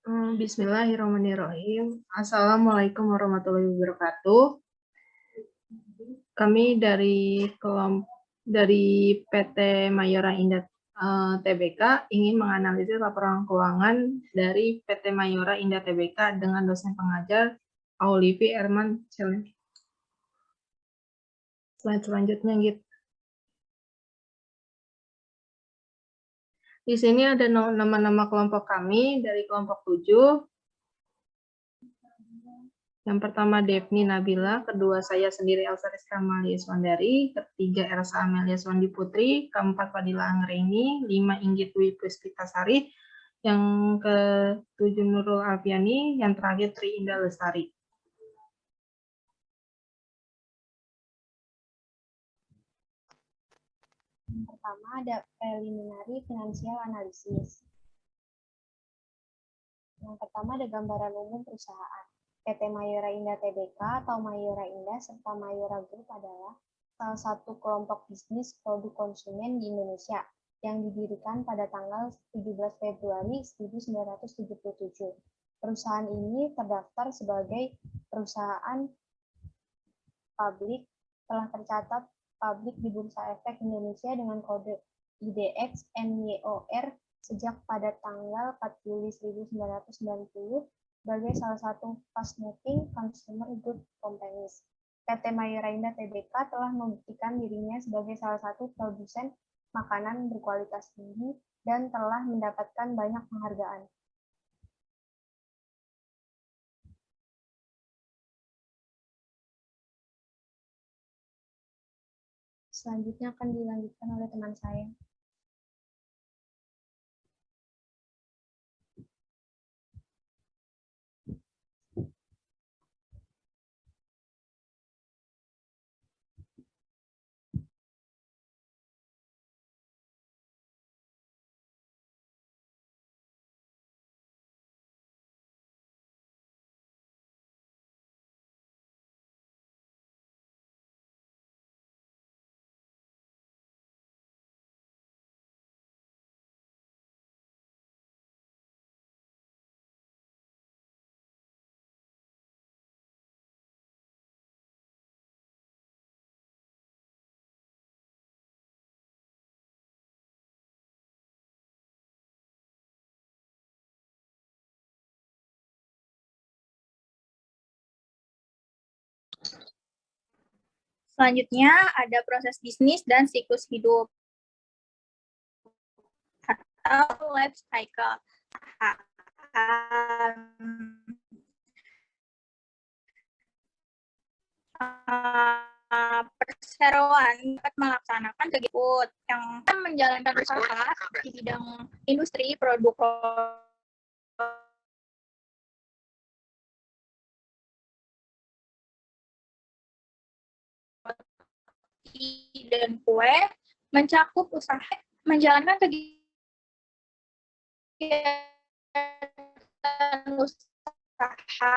Bismillahirrahmanirrahim. Assalamualaikum warahmatullahi wabarakatuh. Kami dari PT Mayora Indah Tbk ingin menganalisis laporan keuangan dari PT Mayora Indah Tbk dengan dosen pengajar Aulivi Erman Celem. Slide selanjutnya gitu. Di sini ada nama-nama kelompok kami dari kelompok 7. Yang pertama Devni Nabila, kedua saya sendiri Elsa Rizka Amalia Swandari, ketiga Elsa Amelia Swandi Putri, keempat Fadila Anggreni, 5 Inggit Dwi Puspitasari, yang ke-7 Nurul Alfiani, yang terakhir Tri Indah Lestari. Yang pertama ada preliminary financial analysis. Yang pertama ada gambaran umum perusahaan. PT Mayora Indah Tbk atau Mayora Indah serta Mayora Group adalah salah satu kelompok bisnis produk konsumen di Indonesia yang didirikan pada tanggal 17 Februari 1977. Perusahaan ini terdaftar sebagai perusahaan publik, telah tercatat publik di Bursa Efek Indonesia dengan kode IDX MYOR sejak pada tanggal 4 Juli 1990 sebagai salah satu fast-moving consumer good companies. PT Mayora Indah Tbk telah membuktikan dirinya sebagai salah satu produsen makanan berkualitas tinggi dan telah mendapatkan banyak penghargaan. Selanjutnya akan dilanjutkan oleh teman saya. Selanjutnya ada proses bisnis dan siklus hidup atau life cycle. Perseroan dapat melaksanakan kegiatan yang menjalankan usaha di bidang industri produk dan kue, mencakup usaha menjalankan kegiatan usaha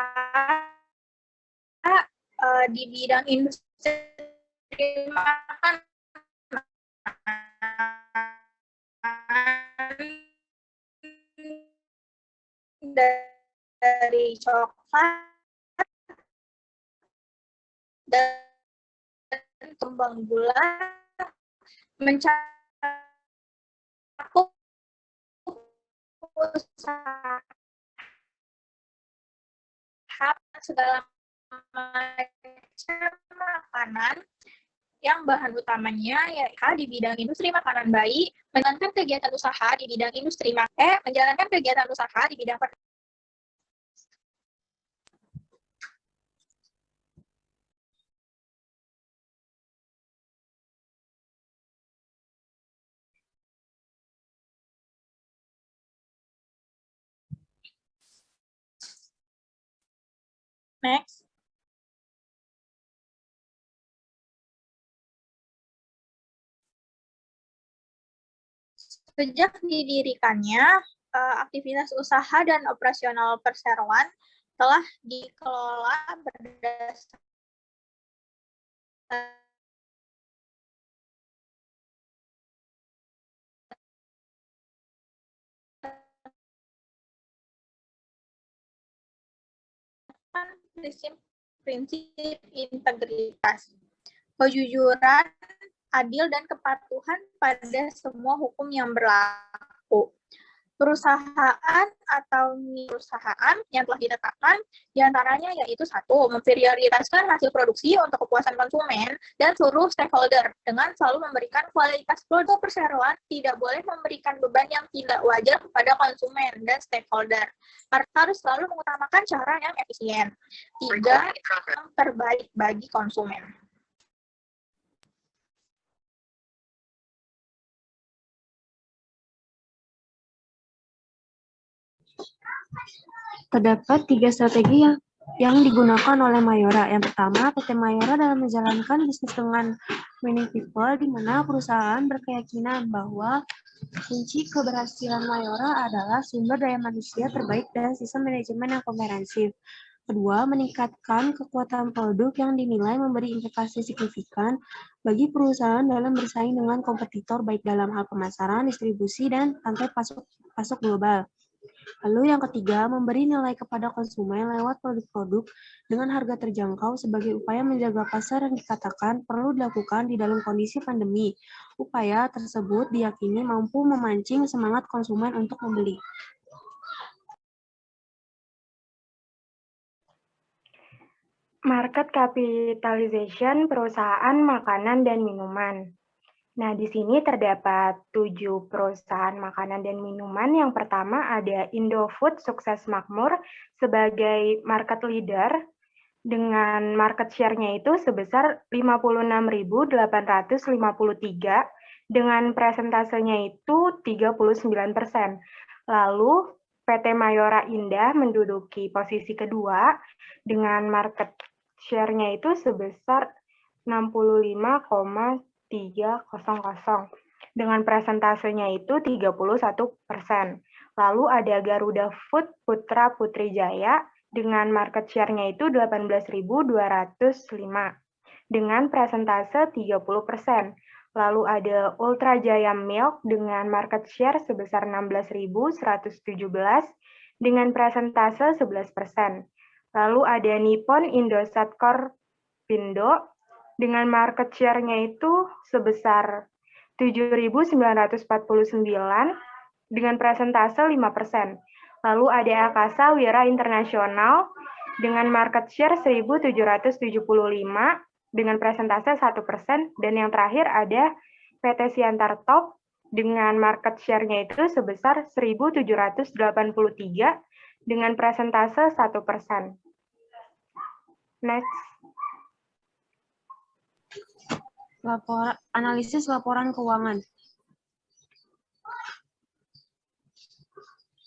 di bidang industri makanan dari coklat dan kembang gula, mencakup usaha segala macam makanan yang bahan utamanya yaitu di bidang industri makanan bayi, menjalankan kegiatan usaha di bidang industri menjalankan kegiatan usaha di bidang Next. Sejak didirikannya, aktivitas usaha dan operasional perseroan telah dikelola berdasarkan mengutamakan prinsip integritas, kejujuran, adil, dan kepatuhan pada semua hukum yang berlaku. Perusahaan atau perusahaan yang telah ditetapkan diantaranya yaitu 1. Memprioritaskan hasil produksi untuk kepuasan konsumen dan seluruh stakeholder dengan selalu memberikan kualitas produk perseroan, tidak boleh memberikan beban yang tidak wajar kepada konsumen dan stakeholder. Harus selalu mengutamakan cara yang efisien. 3. Yang terbaik bagi konsumen. Terdapat 3 strategi yang digunakan oleh Mayora. Yang pertama, PT Mayora dalam menjalankan bisnis dengan winning people, di mana perusahaan berkeyakinan bahwa kunci keberhasilan Mayora adalah sumber daya manusia terbaik dan sistem manajemen yang komprehensif. Kedua, meningkatkan kekuatan produk yang dinilai memberi implikasi signifikan bagi perusahaan dalam bersaing dengan kompetitor baik dalam hal pemasaran, distribusi, dan rantai pasok global. Lalu yang ketiga, memberi nilai kepada konsumen lewat produk-produk dengan harga terjangkau sebagai upaya menjaga pasar yang dikatakan perlu dilakukan di dalam kondisi pandemi. Upaya tersebut diyakini mampu memancing semangat konsumen untuk membeli. Market capitalization perusahaan makanan dan minuman. Nah, di sini terdapat 7 perusahaan makanan dan minuman. Yang pertama ada Indofood Sukses Makmur sebagai market leader dengan market share-nya itu sebesar 56.853 dengan presentasenya itu 39%. Lalu PT Mayora Indah menduduki posisi kedua dengan market share-nya itu sebesar 65,300 dengan presentasenya itu 31%. Lalu ada Garuda Food Putra Putri Jaya dengan market share-nya itu 18.205 dengan presentase 30%. Lalu ada Ultra Jaya Milk dengan market share sebesar 16.117 dengan presentase 11%. Lalu ada Nippon Indosat Corpindo dengan market share-nya itu sebesar 7.949 dengan presentase 5%. Lalu ada Akasa Wira Internasional dengan market share 1.775 dengan presentase 1%. Dan yang terakhir ada PT Siantar Top dengan market share-nya itu sebesar 1.783 dengan presentase 1%. Next. Analisis laporan keuangan.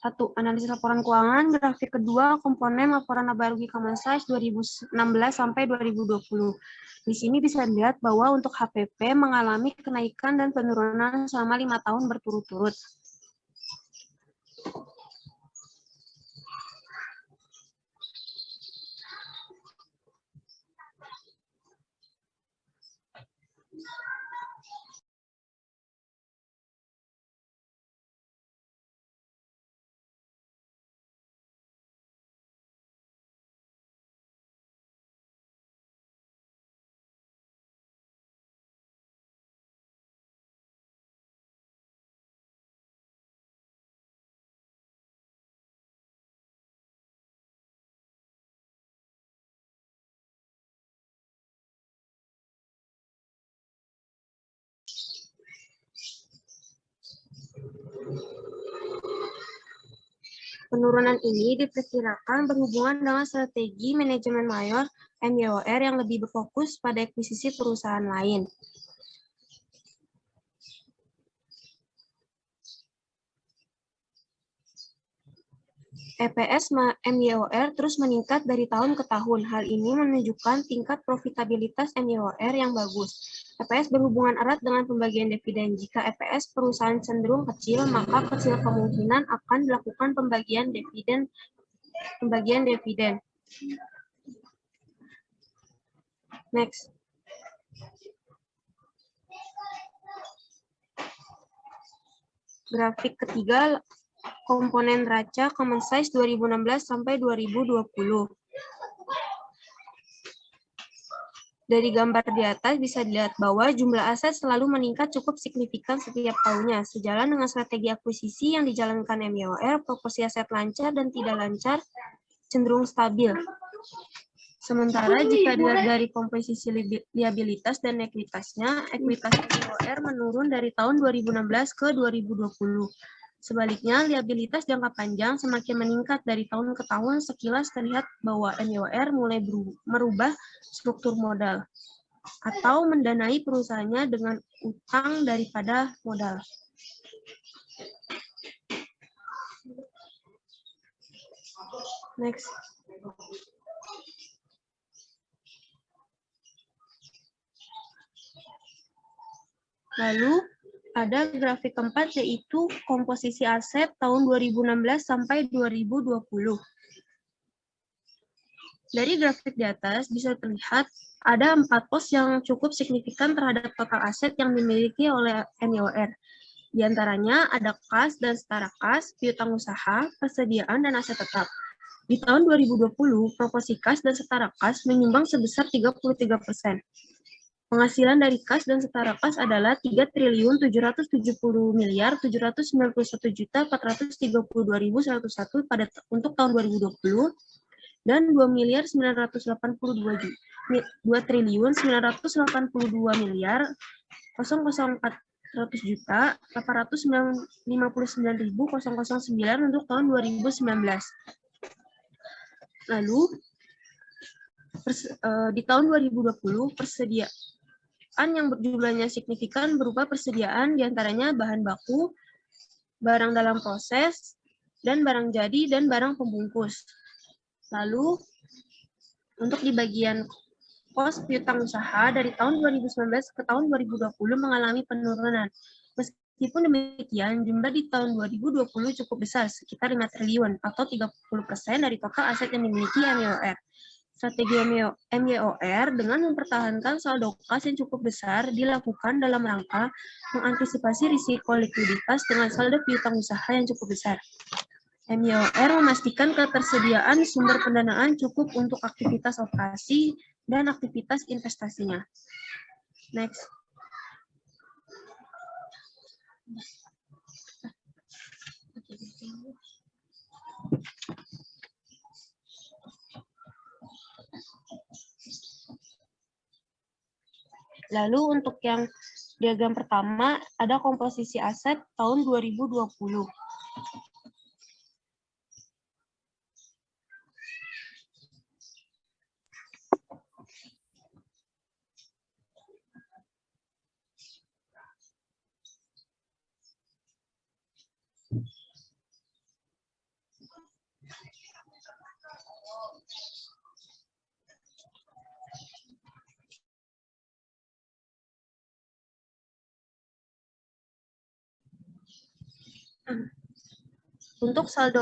1. Analisis laporan keuangan. Grafik kedua, komponen laporan laba rugi Common Size 2016 sampai 2020. Di sini bisa dilihat bahwa untuk HPP mengalami kenaikan dan penurunan selama 5 tahun berturut-turut. Penurunan ini diperkirakan berhubungan dengan strategi manajemen mayor MYOR yang lebih berfokus pada akuisisi perusahaan lain. EPS MYOR terus meningkat dari tahun ke tahun. Hal ini menunjukkan tingkat profitabilitas MYOR yang bagus. EPS berhubungan erat dengan pembagian dividen. Jika EPS perusahaan cenderung kecil, maka kecil kemungkinan akan dilakukan pembagian dividen. Next. Grafik ketiga, komponen neraca Common Size 2016 sampai 2020. Dari gambar di atas bisa dilihat bahwa jumlah aset selalu meningkat cukup signifikan setiap tahunnya. Sejalan dengan strategi akuisisi yang dijalankan MYOR, proporsi aset lancar dan tidak lancar cenderung stabil. Sementara jika dilihat dari komposisi liabilitas dan ekuitasnya, ekuitas MYOR menurun dari tahun 2016 ke 2020. Sebaliknya, liabilitas jangka panjang semakin meningkat dari tahun ke tahun. Sekilas terlihat bahwa MYOR mulai merubah struktur modal atau mendanai perusahaannya dengan utang daripada modal. Next. Lalu, ada grafik keempat yaitu komposisi aset tahun 2016 sampai 2020. Dari grafik di atas bisa terlihat ada 4 pos yang cukup signifikan terhadap total aset yang dimiliki oleh MYOR. Di antaranya ada kas dan setara kas, piutang usaha, persediaan, dan aset tetap. Di tahun 2020, proporsi kas dan setara kas menyumbang sebesar 33%. Penghasilan dari kas dan setara kas adalah 3.770.491.432.101 untuk tahun 2020 dan 2.989.859.859.009 untuk tahun 2019. Lalu di tahun 2020 persediaan yang jumlahnya signifikan berupa persediaan diantaranya bahan baku, barang dalam proses, dan barang jadi dan barang pembungkus. Lalu untuk di bagian pos piutang usaha dari tahun 2019 ke tahun 2020 mengalami penurunan. Meskipun demikian, jumlah di tahun 2020 cukup besar, sekitar 5 triliun atau 30% dari total aset yang dimiliki MYOR. Strategi MYOR dengan mempertahankan saldo kas yang cukup besar dilakukan dalam rangka mengantisipasi risiko likuiditas dengan saldo piutang usaha yang cukup besar. MYOR memastikan ketersediaan sumber pendanaan cukup untuk aktivitas operasi dan aktivitas investasinya. Next. Lalu untuk yang diagram pertama ada komposisi aset tahun 2020. Untuk saldo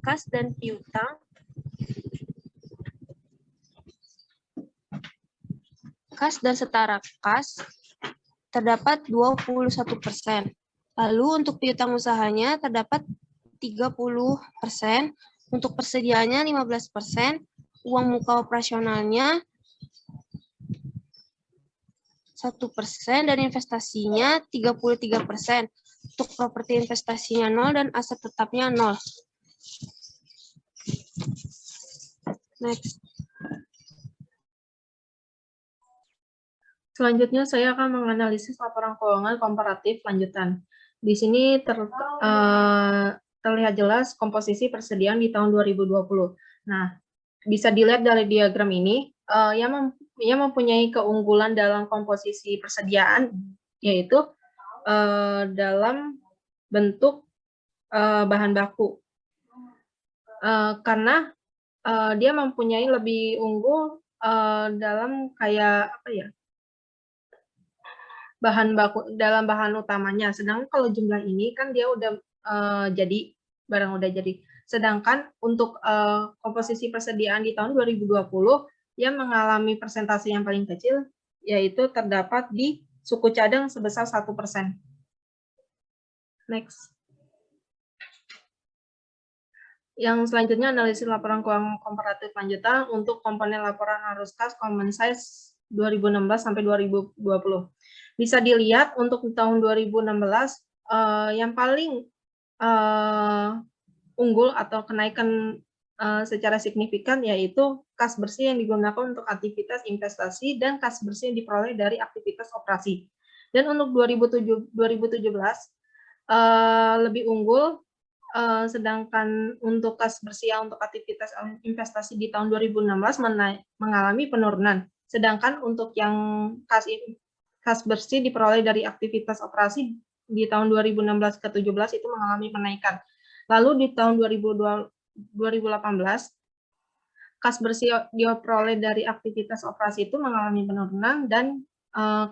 kas dan piutang, kas dan setara kas terdapat 21%. Lalu untuk piutang usahanya terdapat 30%, untuk persediaannya 15%, uang muka operasionalnya 1%, dan investasinya 33%. Untuk properti investasinya 0 dan aset tetapnya 0. Next. Selanjutnya saya akan menganalisis laporan keuangan komparatif lanjutan. Di sini terlihat jelas komposisi persediaan di tahun 2020. Nah, bisa dilihat dari diagram ini, yang mempunyai keunggulan dalam komposisi persediaan, yaitu dalam bentuk bahan baku. Karena dia mempunyai lebih unggul dalam kayak apa ya? Bahan baku dalam bahan utamanya. Sedangkan kalau jumlah ini kan dia udah jadi barang udah jadi. Sedangkan untuk komposisi persediaan di tahun 2020 yang mengalami persentase yang paling kecil, yaitu terdapat di suku cadang sebesar 1%. Next. Yang selanjutnya analisis laporan keuangan komparatif lanjutan untuk komponen laporan arus kas, common size, 2016 sampai 2020. Bisa dilihat untuk tahun 2016 yang paling unggul atau kenaikan secara signifikan yaitu kas bersih yang digunakan untuk aktivitas investasi dan kas bersih yang diperoleh dari aktivitas operasi. Dan untuk 2017 lebih unggul, sedangkan untuk kas bersih untuk aktivitas investasi di tahun 2016 mengalami penurunan. Sedangkan untuk yang kas bersih diperoleh dari aktivitas operasi di tahun 2016 ke 17 itu mengalami kenaikan. Lalu di tahun 2018, kas bersih diperoleh dari aktivitas operasi itu mengalami penurunan dan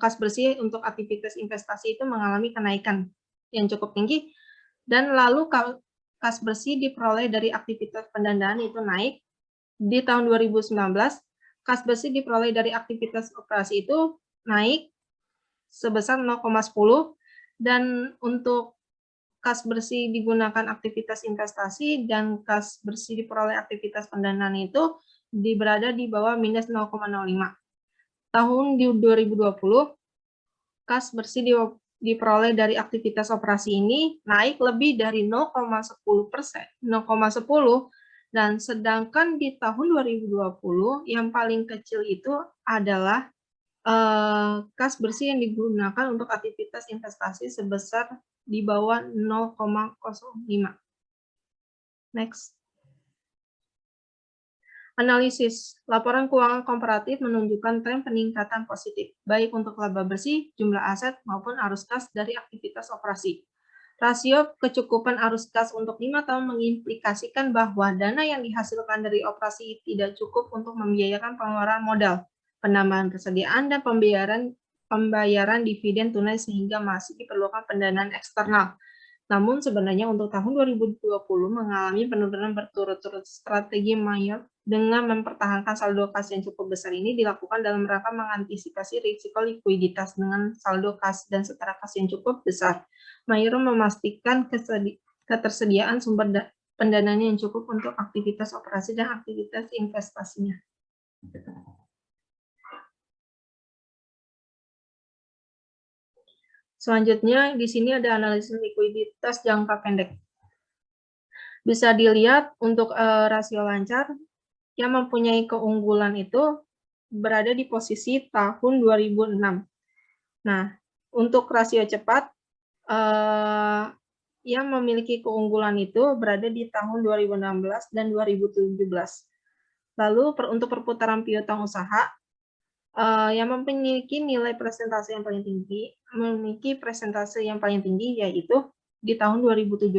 kas bersih untuk aktivitas investasi itu mengalami kenaikan yang cukup tinggi. Dan lalu kas bersih diperoleh dari aktivitas pendanaan itu naik. Di tahun 2019, kas bersih diperoleh dari aktivitas operasi itu naik sebesar 0,10 dan untuk kas bersih digunakan aktivitas investasi dan kas bersih diperoleh aktivitas pendanaan itu berada di bawah minus 0,05. Tahun di 2020, kas bersih diperoleh dari aktivitas operasi ini naik lebih dari 0,10%, 0,10, dan sedangkan di tahun 2020 yang paling kecil itu adalah kas bersih yang digunakan untuk aktivitas investasi sebesar di bawah 0,05. Next. Analisis. Laporan keuangan komparatif menunjukkan tren peningkatan positif, baik untuk laba bersih, jumlah aset, maupun arus kas dari aktivitas operasi. Rasio kecukupan arus kas untuk 5 tahun mengimplikasikan bahwa dana yang dihasilkan dari operasi tidak cukup untuk membiayakan pengeluaran modal, penambahan persediaan, dan pembayaran dividen tunai sehingga masih diperlukan pendanaan eksternal. Namun sebenarnya untuk tahun 2020 mengalami penurunan berturut-turut. Strategi Mayer dengan mempertahankan saldo kas yang cukup besar ini dilakukan dalam rangka mengantisipasi risiko likuiditas dengan saldo kas dan setara kas yang cukup besar. Mayer memastikan ketersediaan sumber pendanaan yang cukup untuk aktivitas operasi dan aktivitas investasinya. Selanjutnya, di sini ada analisis likuiditas jangka pendek. Bisa dilihat untuk rasio lancar yang mempunyai keunggulan itu berada di posisi tahun 2006. Nah, untuk rasio cepat yang memiliki keunggulan itu berada di tahun 2016 dan 2017. Lalu untuk perputaran piutang usaha yang memiliki nilai presentase yang paling tinggi, yaitu di tahun 2017,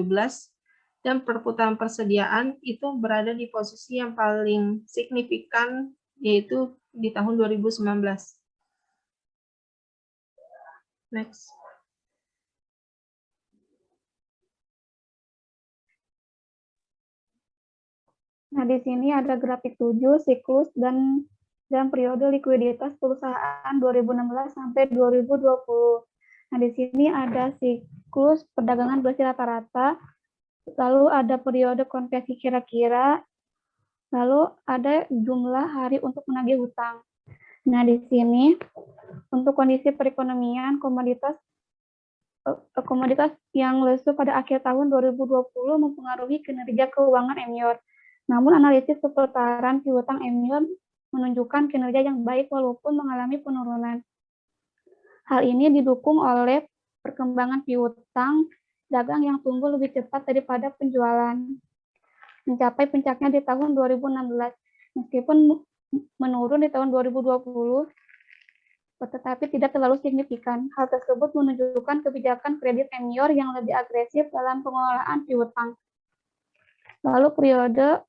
dan perputaran persediaan itu berada di posisi yang paling signifikan, yaitu di tahun 2019. Next. Nah, di sini ada grafik 7, siklus dan periode likuiditas perusahaan 2016 sampai 2020. Nah, di sini ada siklus perdagangan bersih rata-rata, lalu ada periode konversi kira-kira, lalu ada jumlah hari untuk menagih hutang. Nah, di sini untuk kondisi perekonomian komoditas yang lesu pada akhir tahun 2020 mempengaruhi kinerja keuangan Emior. Namun analisis seputaran piutang Emior menunjukkan kinerja yang baik walaupun mengalami penurunan. Hal ini didukung oleh perkembangan piutang dagang yang tumbuh lebih cepat daripada penjualan, mencapai puncaknya di tahun 2016. Meskipun menurun di tahun 2020, tetapi tidak terlalu signifikan. Hal tersebut menunjukkan kebijakan kredit Emior yang lebih agresif dalam pengelolaan piutang. Lalu periode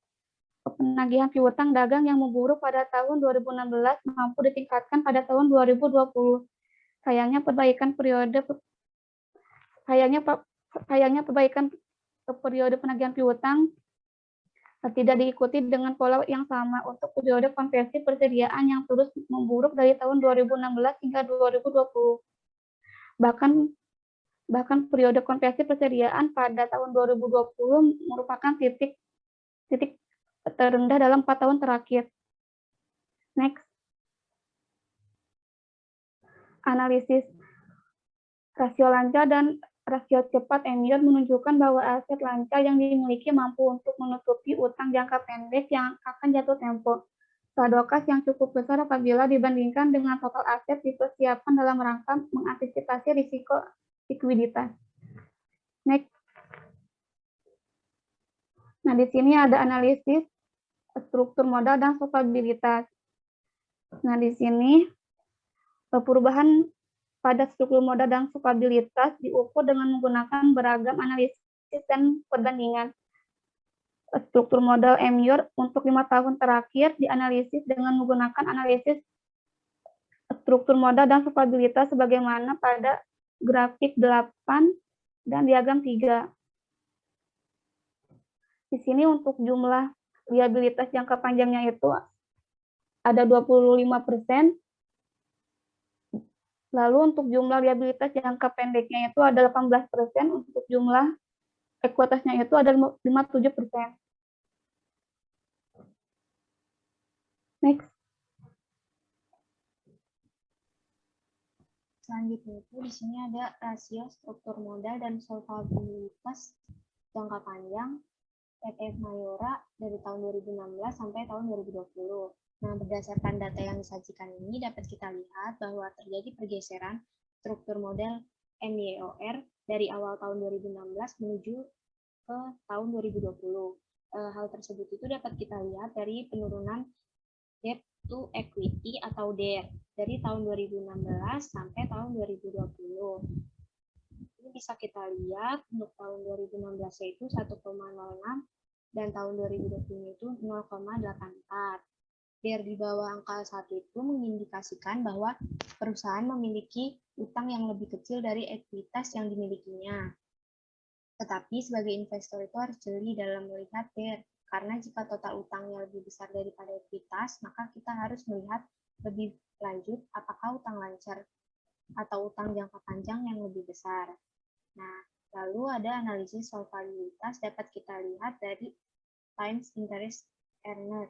penagihan piutang dagang yang memburuk pada tahun 2016 mampu ditingkatkan pada tahun 2020. Sayangnya perbaikan periode penagihan piutang tidak diikuti dengan pola yang sama untuk periode konversi persediaan yang terus memburuk dari tahun 2016 hingga 2020. Bahkan periode konversi persediaan pada tahun 2020 merupakan titik terendah dalam 4 tahun terakhir. Next. Analisis rasio lancar dan rasio cepat Emior menunjukkan bahwa aset lancar yang dimiliki mampu untuk menutupi utang jangka pendek yang akan jatuh tempo. Padokas yang cukup besar apabila dibandingkan dengan total aset dipersiapkan dalam rangka mengantisipasi risiko likuiditas. Next. Nah, di sini ada analisis struktur modal dan solvabilitas. Nah, di sini perubahan pada struktur modal dan solvabilitas diukur dengan menggunakan beragam analisis dan perbandingan. Struktur modal Emior untuk 5 tahun terakhir dianalisis dengan menggunakan analisis struktur modal dan solvabilitas sebagaimana pada grafik 8 dan diagram 3. Di sini untuk jumlah liabilitas jangka panjangnya itu ada 25%. Lalu untuk jumlah liabilitas jangka pendeknya itu ada 18%, untuk jumlah ekuitasnya itu ada 57%. Next. Selanjutnya itu di sini ada rasio struktur modal dan solvabilitas jangka panjang PT Mayora dari tahun 2016 sampai tahun 2020. Nah, berdasarkan data yang disajikan ini dapat kita lihat bahwa terjadi pergeseran struktur modal MYOR dari awal tahun 2016 menuju ke tahun 2020. Hal tersebut itu dapat kita lihat dari penurunan debt to equity atau DER dari tahun 2016 sampai tahun 2020. Ini bisa kita lihat untuk tahun 2016 yaitu 1,06 dan tahun 2020 itu 0,84. DER di bawah angka 1 itu mengindikasikan bahwa perusahaan memiliki utang yang lebih kecil dari ekuitas yang dimilikinya. Tetapi sebagai investor itu harus jeli dalam melihat DER, karena jika total utangnya lebih besar daripada ekuitas, maka kita harus melihat lebih lanjut apakah utang lancar atau utang jangka panjang yang lebih besar. Nah, lalu ada analisis solvabilitas dapat kita lihat dari times interest earned.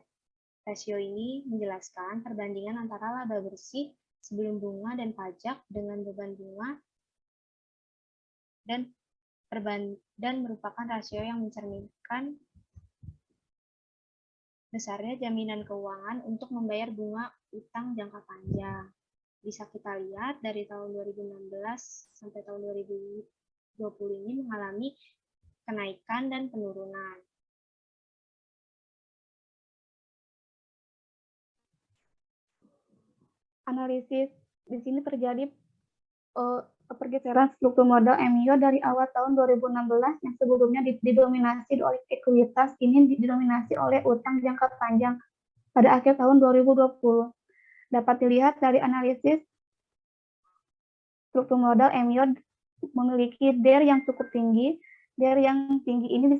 Rasio ini menjelaskan perbandingan antara laba bersih sebelum bunga dan pajak dengan beban bunga dan merupakan rasio yang mencerminkan besarnya jaminan keuangan untuk membayar bunga utang jangka panjang. Bisa kita lihat dari tahun 2016 sampai tahun 2020 ini mengalami kenaikan dan penurunan. Analisis di sini terjadi pergeseran struktur modal Emior dari awal tahun 2016 yang sebelumnya didominasi oleh ekuitas, ini didominasi oleh utang jangka panjang pada akhir tahun 2020. Dapat dilihat dari analisis struktur modal Emior memiliki DER yang cukup tinggi. DER yang tinggi ini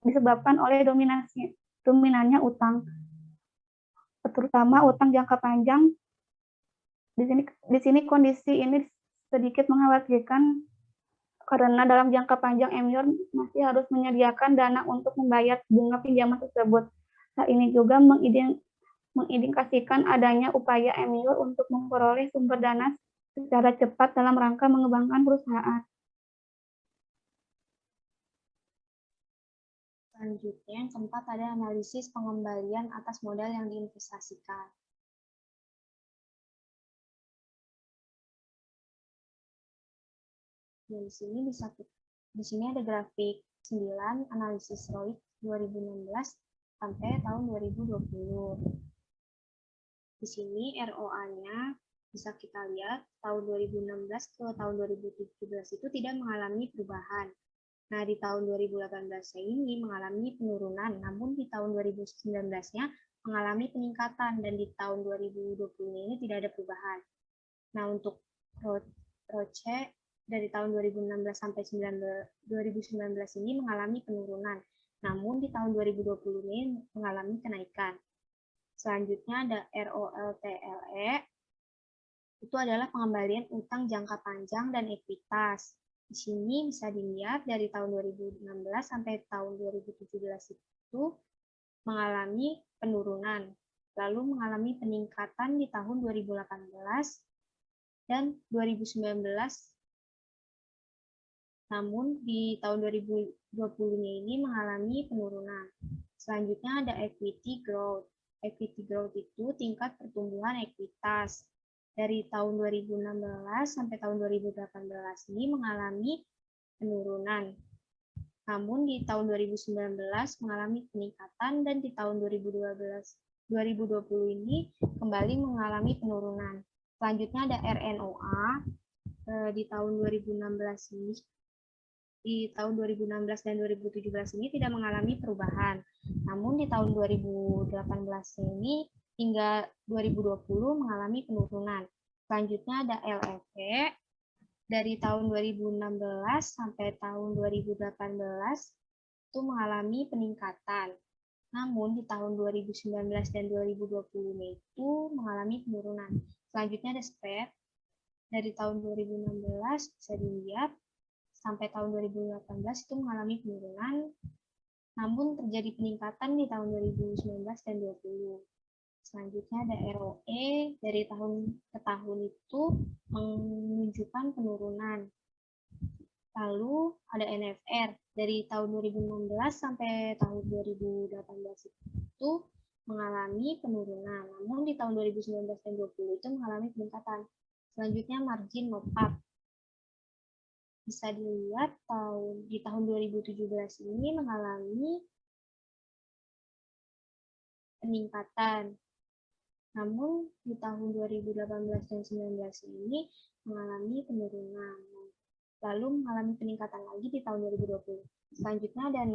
disebabkan oleh dominannya utang, terutama utang jangka panjang. Di sini kondisi ini sedikit mengkhawatirkan karena dalam jangka panjang Emior masih harus menyediakan dana untuk membayar bunga pinjaman tersebut. Hal ini juga mengindikasikan adanya upaya Emior untuk memperoleh sumber dana secara cepat dalam rangka mengembangkan perusahaan. Selanjutnya, yang keempat ada analisis pengembalian atas modal yang diinvestasikan. Dan di sini ada grafik 9 analisis ROIC 2016 sampai tahun 2020. Di sini ROA-nya bisa kita lihat tahun 2016 ke tahun 2017 itu tidak mengalami perubahan. Nah, di tahun 2018 ini mengalami penurunan, namun di tahun 2019-nya mengalami peningkatan, dan di tahun 2020 ini tidak ada perubahan. Nah, untuk ROCE dari tahun 2016 sampai 2019 ini mengalami penurunan, namun di tahun 2020 ini mengalami kenaikan. Selanjutnya ada ROLTLE, itu adalah pengembalian utang jangka panjang dan ekuitas. Di sini bisa dilihat dari tahun 2016 sampai tahun 2017 itu mengalami penurunan, lalu mengalami peningkatan di tahun 2018, dan 2019. Namun di tahun 2020-nya ini mengalami penurunan. Selanjutnya ada equity growth. Equity growth itu tingkat pertumbuhan ekuitas. Dari tahun 2016 sampai tahun 2018 ini mengalami penurunan. Namun di tahun 2019 mengalami peningkatan dan di tahun 2020 ini kembali mengalami penurunan. Selanjutnya ada RNOA di tahun 2016 ini. Di tahun 2016 dan 2017 ini tidak mengalami perubahan. Namun di tahun 2018 ini hingga 2020 mengalami penurunan. Selanjutnya ada LFV. Dari tahun 2016 sampai tahun 2018 itu mengalami peningkatan. Namun di tahun 2019 dan 2020 itu mengalami penurunan. Selanjutnya ada spread. Dari tahun 2016 bisa dilihat sampai tahun 2018 itu mengalami penurunan, namun terjadi peningkatan di tahun 2019 dan 2020. Selanjutnya ada ROE, dari tahun ke tahun itu menunjukkan penurunan. Lalu ada NFR, dari tahun 2016 sampai tahun 2018 itu mengalami penurunan, namun di tahun 2019 dan 2020 itu mengalami peningkatan. Selanjutnya margin NOPAT. Bisa dilihat di tahun 2017 ini mengalami peningkatan. Namun di tahun 2018 dan 2019 ini mengalami penurunan. Lalu mengalami peningkatan lagi di tahun 2020. Selanjutnya ada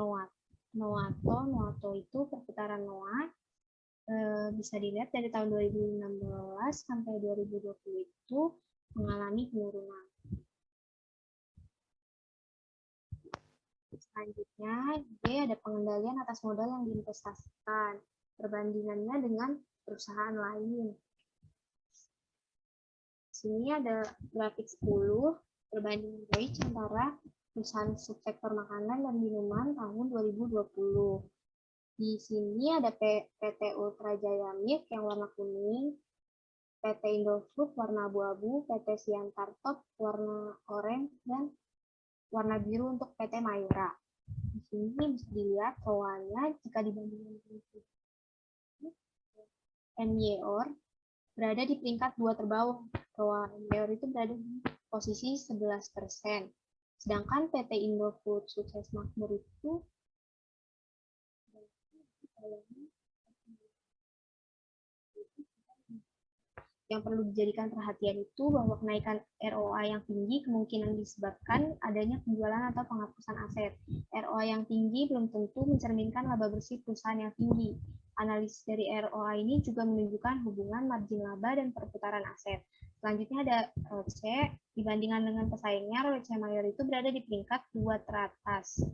Noato itu perputaran NOA. Bisa dilihat dari tahun 2016 sampai 2020 itu mengalami penurunan. Selanjutnya, G ada pengendalian atas modal yang diinvestasikan, perbandingannya dengan perusahaan lain. Sini ada grafik 10, perbandingan ROIC antara perusahaan subsektor makanan dan minuman tahun 2020. Di sini ada PT Ultra Jaya Milk yang warna kuning, PT Indofood warna abu-abu, PT Siantar Top warna oranye, dan warna biru untuk PT Mayora. Di sini bisa dilihat ROA-nya jika dibandingkan dengan MYOR berada di peringkat 2 terbawah. ROA MYOR itu berada di posisi 11%. Sedangkan PT Indofood Sukses Makmur itu yang perlu dijadikan perhatian itu bahwa kenaikan ROA yang tinggi kemungkinan disebabkan adanya penjualan atau penghapusan aset. ROA yang tinggi belum tentu mencerminkan laba bersih perusahaan yang tinggi. Analisis dari ROA ini juga menunjukkan hubungan margin laba dan perputaran aset. Selanjutnya ada ROCE. Dibandingkan dengan pesaingnya, ROCE Mayora itu berada di peringkat 2 teratas,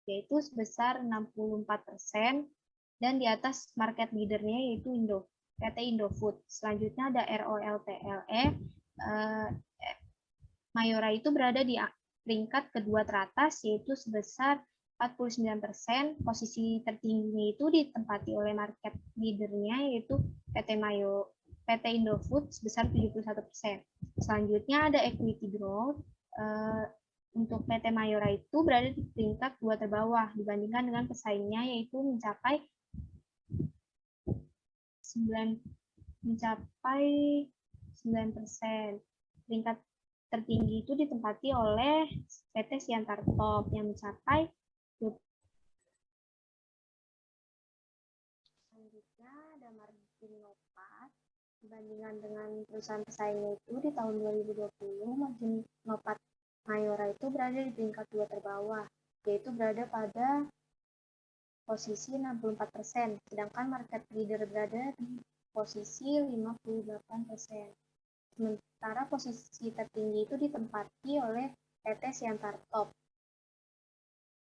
yaitu sebesar 64%, dan di atas market leader-nya yaitu PT Indofood. Selanjutnya ada ROLTLE. Mayora itu berada di peringkat kedua teratas, yaitu sebesar 49%. Posisi tertingginya itu ditempati oleh market leader-nya, yaitu PT Indofood sebesar 71%. Selanjutnya ada equity growth. Untuk PT Mayora itu berada di peringkat 2 terbawah dibandingkan dengan pesaingnya, yaitu mencapai 9%. Peringkat tertinggi itu ditempati oleh PT Siantar Top yang mencapai 20%. Selanjutnya ada margin NOPAT. Dibandingkan dengan perusahaan pesaingnya itu di tahun 2020, margin NOPAT Mayora itu berada di peringkat 2 terbawah, yaitu berada pada posisi 64%, sedangkan market leader berada di posisi 58%. Sementara posisi tertinggi itu ditempati oleh PT Siantar Top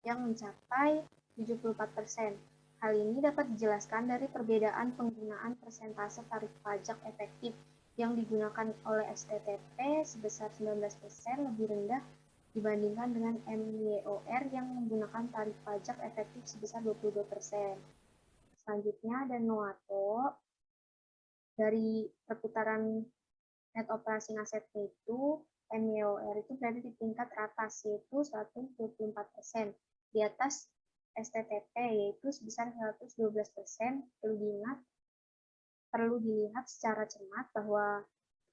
yang mencapai 74%. Hal ini dapat dijelaskan dari perbedaan penggunaan persentase tarif pajak efektif yang digunakan oleh STTP sebesar 19% lebih rendah dibandingkan dengan MYOR yang menggunakan tarif pajak efektif sebesar 22%. Selanjutnya ada Noato. Dari perputaran Net operating assetnya itu MYOR itu berada di tingkat atas, yaitu 124%. Di atas STTP, yaitu sebesar 112%. Perlu dilihat secara cermat bahwa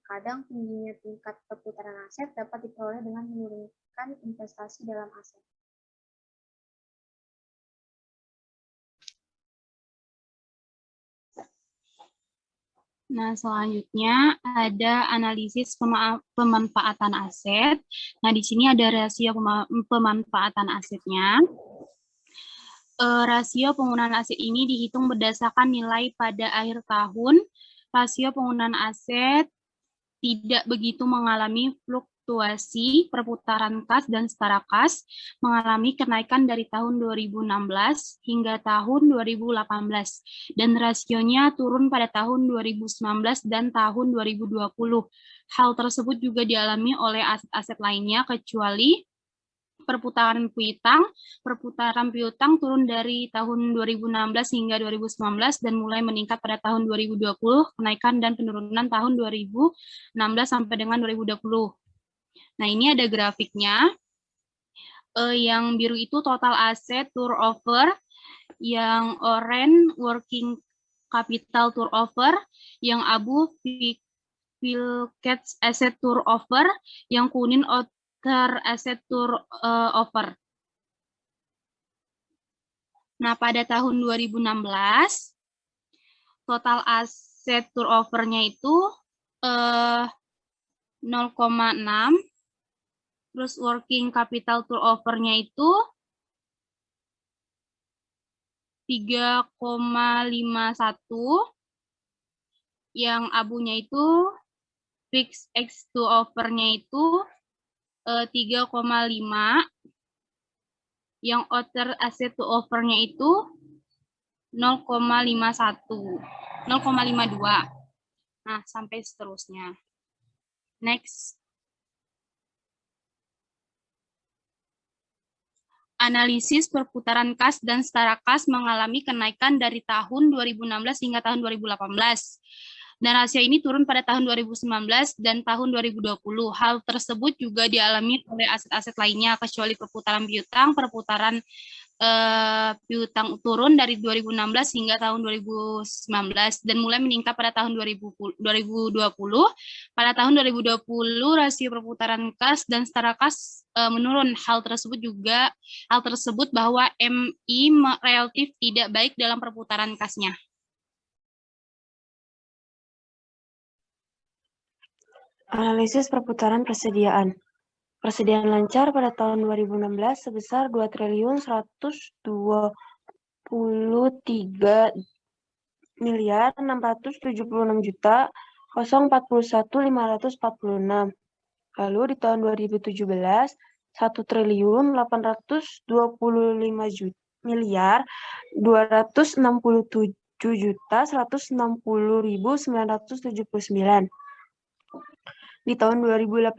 kadang tingginya tingkat perputaran aset dapat diperoleh dengan menurunkan investasi dalam aset. Nah, selanjutnya ada analisis pemanfaatan aset. Nah, di sini ada rasio pemanfaatan asetnya. Rasio penggunaan aset ini dihitung berdasarkan nilai pada akhir tahun. Rasio penggunaan aset tidak begitu mengalami fluktuasi. Perputaran kas dan setara kas mengalami kenaikan dari tahun 2016 hingga tahun 2018 dan rasionya turun pada tahun 2019 dan tahun 2020. Hal tersebut juga dialami oleh aset-aset lainnya kecuali perputaran piutang. Perputaran piutang turun dari tahun 2016 hingga 2019 dan mulai meningkat pada tahun 2020, kenaikan dan penurunan tahun 2016 sampai dengan 2020. Nah, ini ada grafiknya. Yang biru itu total aset turnover, yang oranye working capital turnover, yang abu fixed asset turnover, yang kuning asset turnover. Nah, pada tahun 2016, total aset turnover-nya itu 0,6, terus working capital turnover-nya itu 3,51, yang abunya itu fixed X turnover-nya itu 3,5, yang other asset turnover-nya itu 0,51, 0,52. Nah, sampai seterusnya. Next. Analisis perputaran kas dan setara kas mengalami kenaikan dari tahun 2016 hingga tahun 2018. Dan rasio ini turun pada tahun 2019 dan tahun 2020. Hal tersebut juga dialami oleh aset-aset lainnya, kecuali perputaran piutang. Perputaran piutang turun dari 2016 hingga tahun 2019 dan mulai meningkat pada tahun 2020. Pada tahun 2020, rasio perputaran kas dan setara kas menurun. Hal tersebut bahwa MI relatif tidak baik dalam perputaran kasnya. Analisis perputaran persediaan. Persediaan lancar pada tahun 2016 sebesar 2.676.041.546. Lalu di tahun 2017 1.265.260.979. Di tahun 2018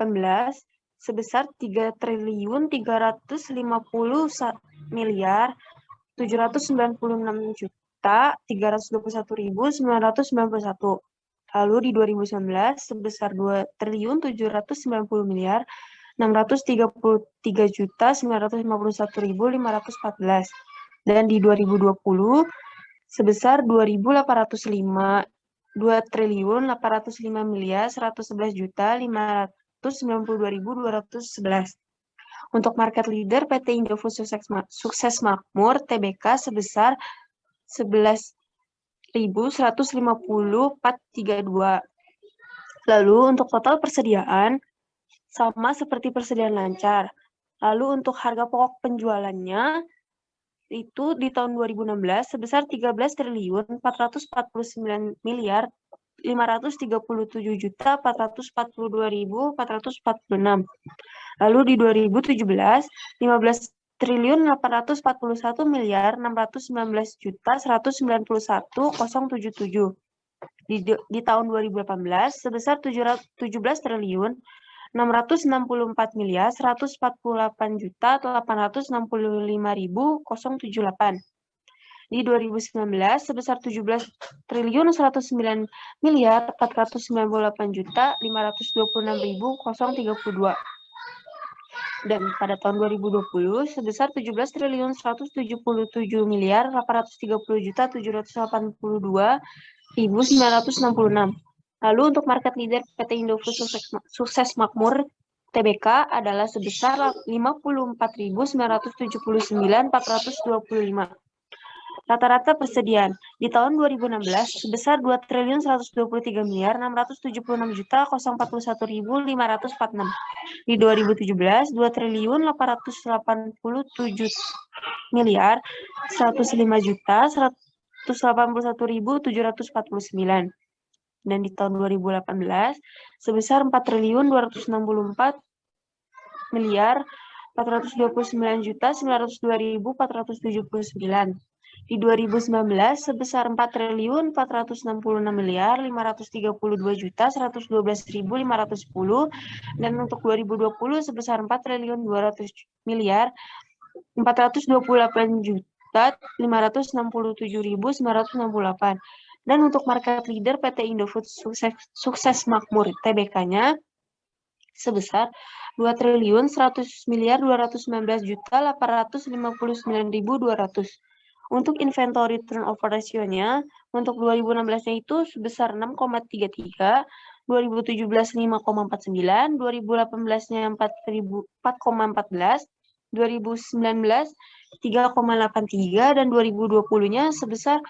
sebesar 3.396.321.991. Lalu di 2019 sebesar 2.793.951.514. Dan di 2020 sebesar 2.405.111.592.211. Untuk market leader PT Indofood Sukses Makmur TBK sebesar 11.150.432. Lalu untuk total persediaan sama seperti persediaan lancar. Lalu untuk harga pokok penjualannya itu di tahun 2016 sebesar 13.449.537.442.446. Lalu di 2017 15.341.619.191.077. Di tahun 2018 sebesar 17.664.148.865.078. di 2019 sebesar 17.909.498.526.032. Dan pada tahun 2020 sebesar 17.170.430.782.966. Lalu untuk market leader PT Indofood Sukses Makmur TBK adalah sebesar 54.979.425. Rata-rata persediaan di tahun 2016 sebesar 2.126.346.041.546. Di 2017 2.300.805.105.181.749. Dan di tahun 2018 sebesar 4.429.902.479. Di 2019 sebesar 4.432.132.112.510 dan untuk 2020 sebesar 4.428.567.968 dan untuk market leader PT Indofood Sukses Makmur TBK-nya sebesar 2.100.219.859.200. Untuk inventory turnover ratio-nya, untuk 2016-nya itu sebesar 6,33, 2017 5,49, 2018-nya 4,14, 2019 3,83, dan 2020-nya sebesar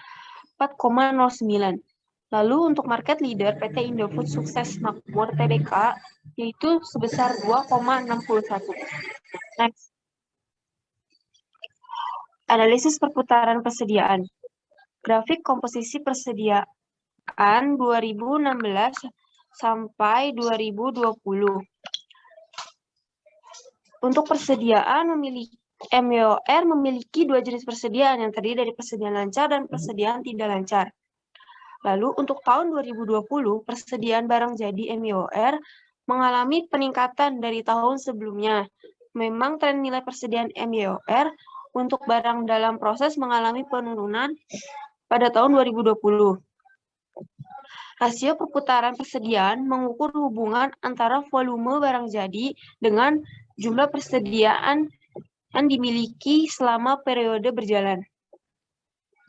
4,09. Lalu untuk market leader PT Indofood Sukses Makmur TBK, yaitu sebesar 2,61. Next. Analisis perputaran persediaan. Grafik komposisi persediaan 2016 sampai 2020. Untuk persediaan MYOR memiliki dua jenis persediaan yang terdiri dari persediaan lancar dan persediaan tidak lancar. Lalu untuk tahun 2020, persediaan barang jadi MYOR mengalami peningkatan dari tahun sebelumnya. Memang tren nilai persediaan MYOR untuk barang dalam proses mengalami penurunan pada tahun 2020. Rasio perputaran persediaan mengukur hubungan antara volume barang jadi dengan jumlah persediaan yang dimiliki selama periode berjalan.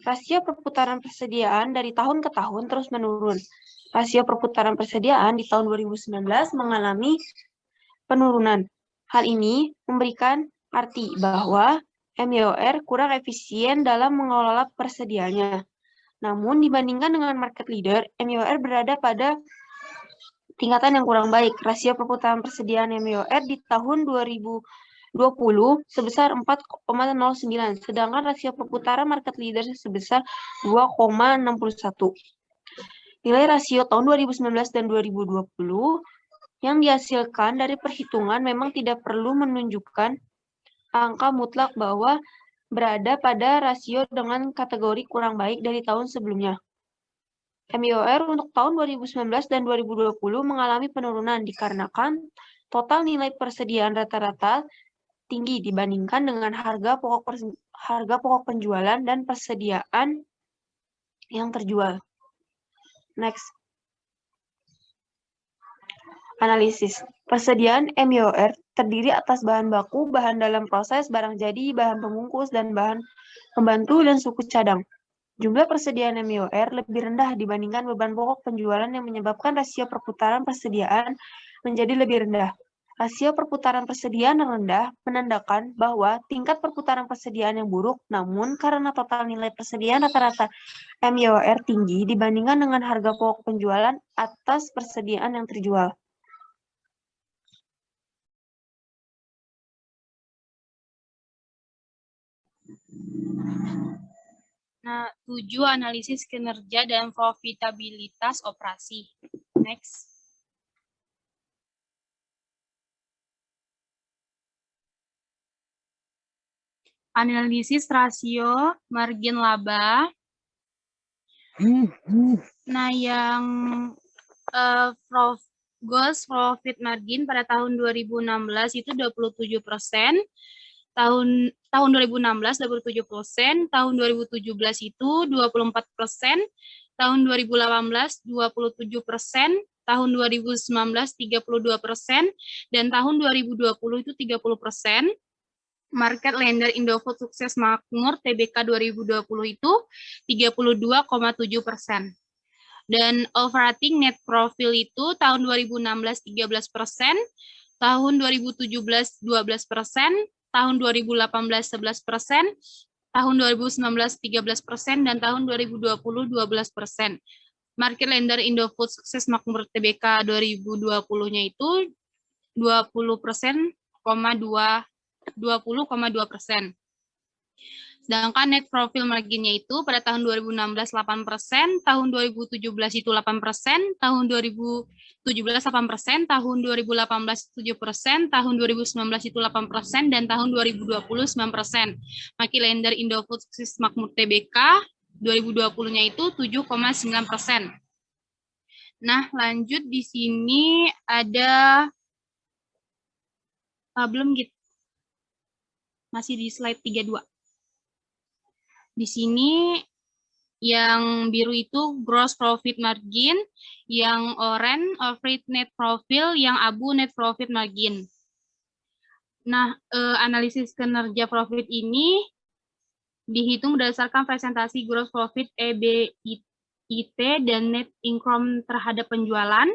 Rasio perputaran persediaan dari tahun ke tahun terus menurun. Rasio perputaran persediaan di tahun 2019 mengalami penurunan. Hal ini memberikan arti bahwa MYOR kurang efisien dalam mengelola persediaannya. Namun, dibandingkan dengan market leader, MYOR berada pada tingkatan yang kurang baik. Rasio perputaran persediaan MYOR di tahun 2020 sebesar 4,09, sedangkan rasio perputaran market leader sebesar 2,61. Nilai rasio tahun 2019 dan 2020 yang dihasilkan dari perhitungan memang tidak perlu menunjukkan angka mutlak bahwa berada pada rasio dengan kategori kurang baik dari tahun sebelumnya. MYOR untuk tahun 2019 dan 2020 mengalami penurunan dikarenakan total nilai persediaan rata-rata tinggi dibandingkan dengan harga pokok penjualan dan persediaan yang terjual. Next. Analisis. Persediaan MYOR terdiri atas bahan baku, bahan dalam proses, barang jadi, bahan pembungkus, dan bahan pembantu dan suku cadang. Jumlah persediaan MYOR lebih rendah dibandingkan beban pokok penjualan yang menyebabkan rasio perputaran persediaan menjadi lebih rendah. Rasio perputaran persediaan yang rendah menandakan bahwa tingkat perputaran persediaan yang buruk, namun karena total nilai persediaan rata-rata MYOR tinggi dibandingkan dengan harga pokok penjualan atas persediaan yang terjual. Nah, 7 analisis kinerja dan profitabilitas operasi. Next. Analisis rasio margin laba. Nah, yang gross profit margin pada tahun 2016 itu 27%, tahun 2016 27%, tahun 2017 itu 24%, tahun 2018 27%, tahun 2019 32%, dan tahun 2020 itu 30%. Market Lender Indofood Sukses Makmur TBK 2020 itu 32,7%. Dan operating net profit itu tahun 2016 13%, tahun 2017 12%, tahun 2018 11%, tahun 2019 13%, dan tahun 2020 12%. Market Lender Indofood Sukses Makmur TBK 2020-nya itu 20,2%. Sedangkan net profit marginnya itu pada tahun 2016 8%, tahun 2017 itu 8%, tahun 2017 8%, tahun 2018 7%, tahun 2019 itu 8%, dan tahun 2020 9%. Market Lender Indofood Sukses Makmur TBK 2020-nya itu 7,9%. Nah, lanjut di sini ada belum gitu. Masih di slide 32. Di sini yang biru itu gross profit margin, yang oranye operating net profit, yang abu net profit margin. Nah, analisis kinerja profit ini dihitung berdasarkan presentasi gross profit EBIT dan net income terhadap penjualan,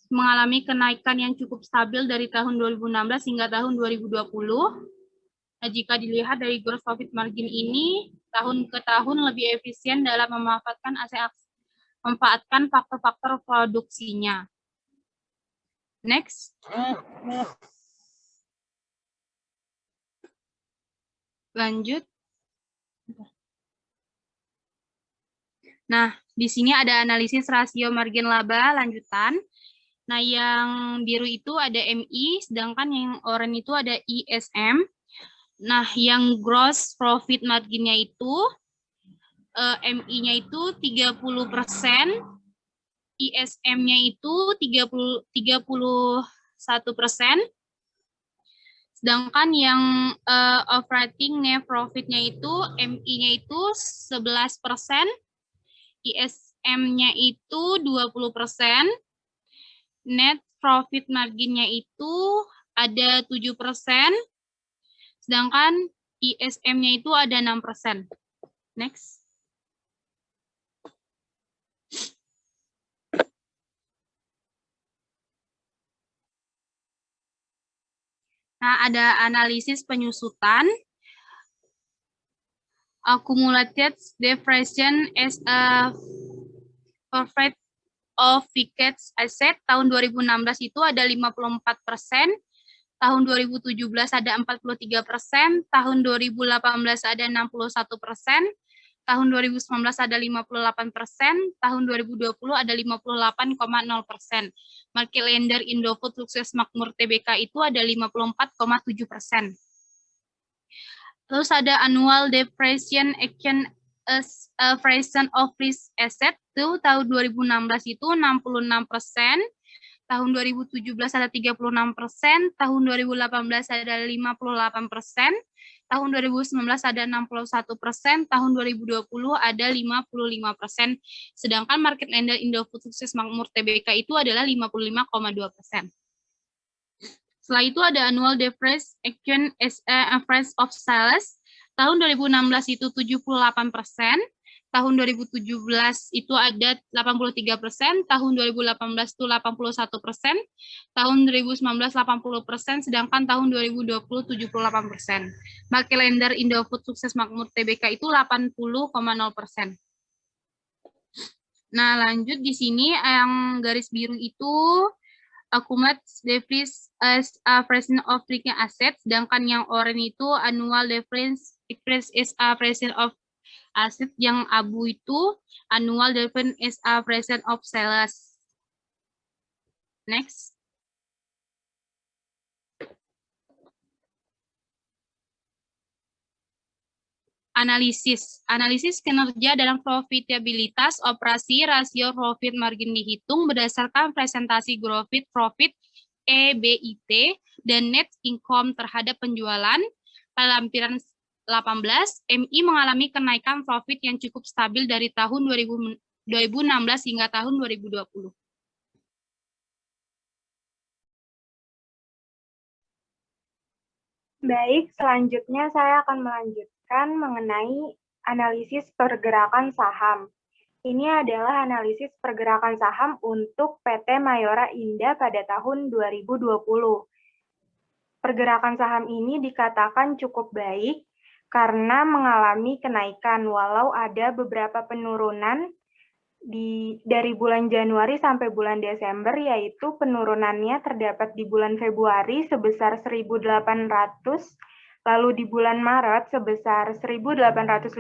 mengalami kenaikan yang cukup stabil dari tahun 2016 hingga tahun 2020. Nah, jika dilihat dari gross profit margin ini, tahun ke tahun lebih efisien dalam memanfaatkan faktor-faktor produksinya. Next. Lanjut. Nah, di sini ada analisis rasio margin laba lanjutan. Nah, yang biru itu ada MI, sedangkan yang oranye itu ada ISM. Nah, yang gross profit marginnya itu, MI-nya itu 30%, ISM-nya itu 31%, sedangkan yang operating net profit-nya itu, MI-nya itu 11%, ISM-nya itu 20%, net profit marginnya itu ada 7%, sedangkan ISM-nya itu ada 6%. Next. Nah, ada analisis penyusutan. Accumulated depreciation as a profit of fixed asset tahun 2016 itu ada 54%, tahun 2017 ada 43%, tahun 2018 ada 61%, tahun 2019 ada 58%, tahun 2020 ada 58,0%. Market Lender Indofood Sukses Makmur TBK itu ada 54,7%. Terus ada annual depreciation action as a fraction of risk asset itu tahun 2016 itu 66%, tahun 2017 ada 36%, tahun 2018 ada 58%, tahun 2019 ada 61%, tahun 2020 ada 55%, sedangkan Market Lender Indofood Sukses Makmur TBK itu adalah 55,2%. Setelah itu ada annual depreciation as a average of sales. Tahun 2016 itu 78%, tahun 2017 itu ada 83%, tahun 2018 itu 81%, tahun 2019 80%, sedangkan tahun 2020 78%. Market Lender Indofood Sukses Makmur TBK itu 80,0%. Nah, lanjut di sini yang garis biru itu accumulated depreciation as a fraction of fixed asset, sedangkan yang oranye itu annual depreciation as a fraction of asset, yang abu itu annual depreciation as a fraction of sales. Next. Analisis kinerja dalam profitabilitas operasi. Rasio profit margin dihitung berdasarkan presentasi gross profit EBIT, dan net income terhadap penjualan. Pada lampiran 18, MI mengalami kenaikan profit yang cukup stabil dari tahun 2016 hingga tahun 2020. Baik, selanjutnya saya akan melanjutkan mengenai analisis pergerakan saham. Ini adalah analisis pergerakan saham untuk PT Mayora Indah pada tahun 2020. Pergerakan saham ini dikatakan cukup baik karena mengalami kenaikan walau ada beberapa penurunan dari bulan Januari sampai bulan Desember, yaitu penurunannya terdapat di bulan Februari sebesar 1.800, lalu di bulan Maret sebesar 1.855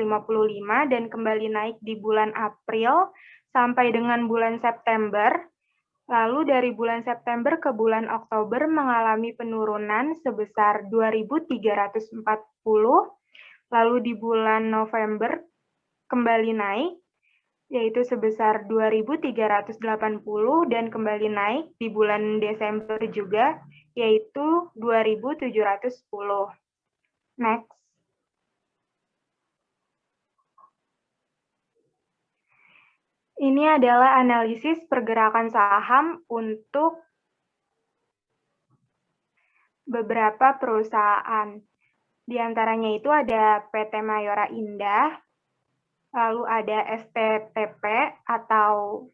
dan kembali naik di bulan April sampai dengan bulan September. Lalu dari bulan September ke bulan Oktober mengalami penurunan sebesar 2.340, lalu di bulan November kembali naik, yaitu sebesar 2.380 dan kembali naik di bulan Desember juga, yaitu 2.710. Next. Ini adalah analisis pergerakan saham untuk beberapa perusahaan. Di antaranya itu ada PT Mayora Indah, lalu ada STTP atau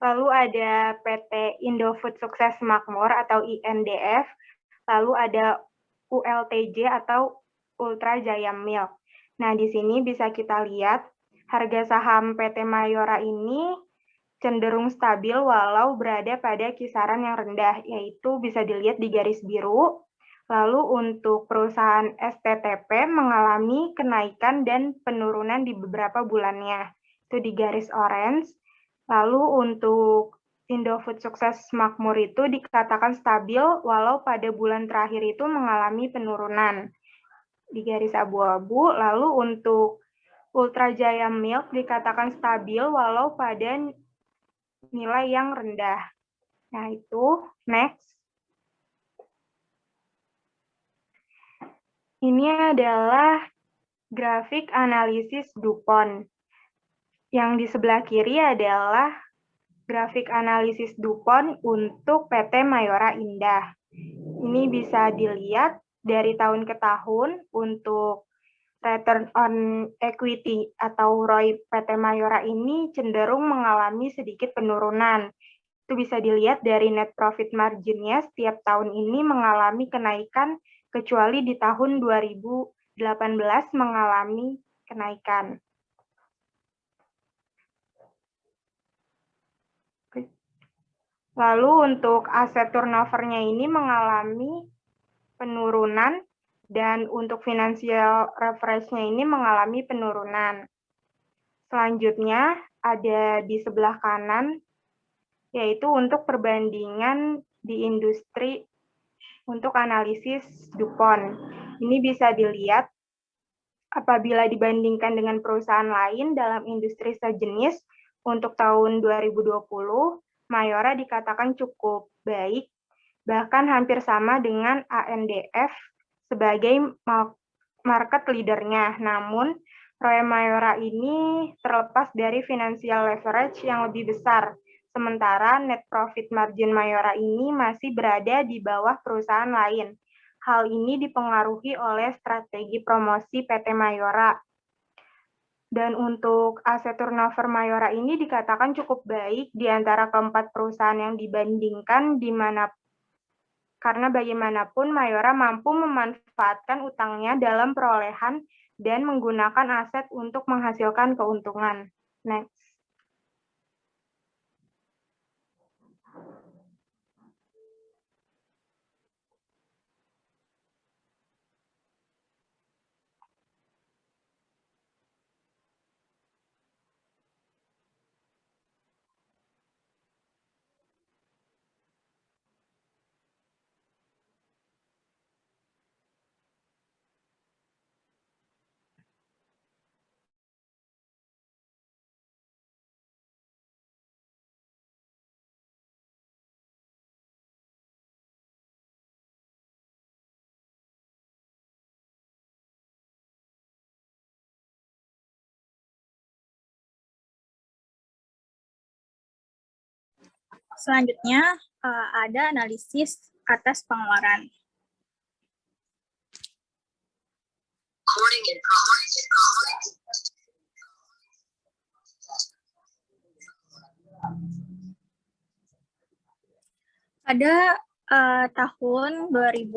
lalu ada PT Indofood Sukses Makmur atau INDF, lalu ada ULTJ atau Ultra Jaya Milk. Nah, di sini bisa kita lihat harga saham PT Mayora ini cenderung stabil walau berada pada kisaran yang rendah, yaitu bisa dilihat di garis biru. Lalu untuk perusahaan STTP mengalami kenaikan dan penurunan di beberapa bulannya, itu di garis orange. Lalu untuk Indofood Sukses Makmur itu dikatakan stabil walau pada bulan terakhir itu mengalami penurunan di garis abu-abu. Lalu untuk Ultra Jaya Milk dikatakan stabil walau pada nilai yang rendah. Nah, itu next. Ini adalah grafik analisis DuPont. Yang di sebelah kiri adalah grafik analisis DuPont untuk PT Mayora Indah. Ini bisa dilihat dari tahun ke tahun untuk return on equity atau ROI PT Mayora ini cenderung mengalami sedikit penurunan. Itu bisa dilihat dari net profit margin-nya setiap tahun ini mengalami kenaikan, kecuali di tahun 2018 mengalami kenaikan. Lalu untuk aset turnover-nya ini mengalami penurunan, dan untuk financial leverage-nya ini mengalami penurunan. Selanjutnya ada di sebelah kanan, yaitu untuk perbandingan di industri untuk analisis DuPont. Ini bisa dilihat apabila dibandingkan dengan perusahaan lain dalam industri sejenis untuk tahun 2020, Mayora dikatakan cukup baik, bahkan hampir sama dengan ANDF sebagai market leader-nya. Namun, ROE Mayora ini terlepas dari financial leverage yang lebih besar, sementara net profit margin Mayora ini masih berada di bawah perusahaan lain. Hal ini dipengaruhi oleh strategi promosi PT Mayora. Dan untuk aset turnover Mayora ini dikatakan cukup baik di antara keempat perusahaan yang dibandingkan, karena bagaimanapun Mayora mampu memanfaatkan utangnya dalam perolehan dan menggunakan aset untuk menghasilkan keuntungan. Next. Selanjutnya ada analisis atas pengeluaran. Pada tahun 2016,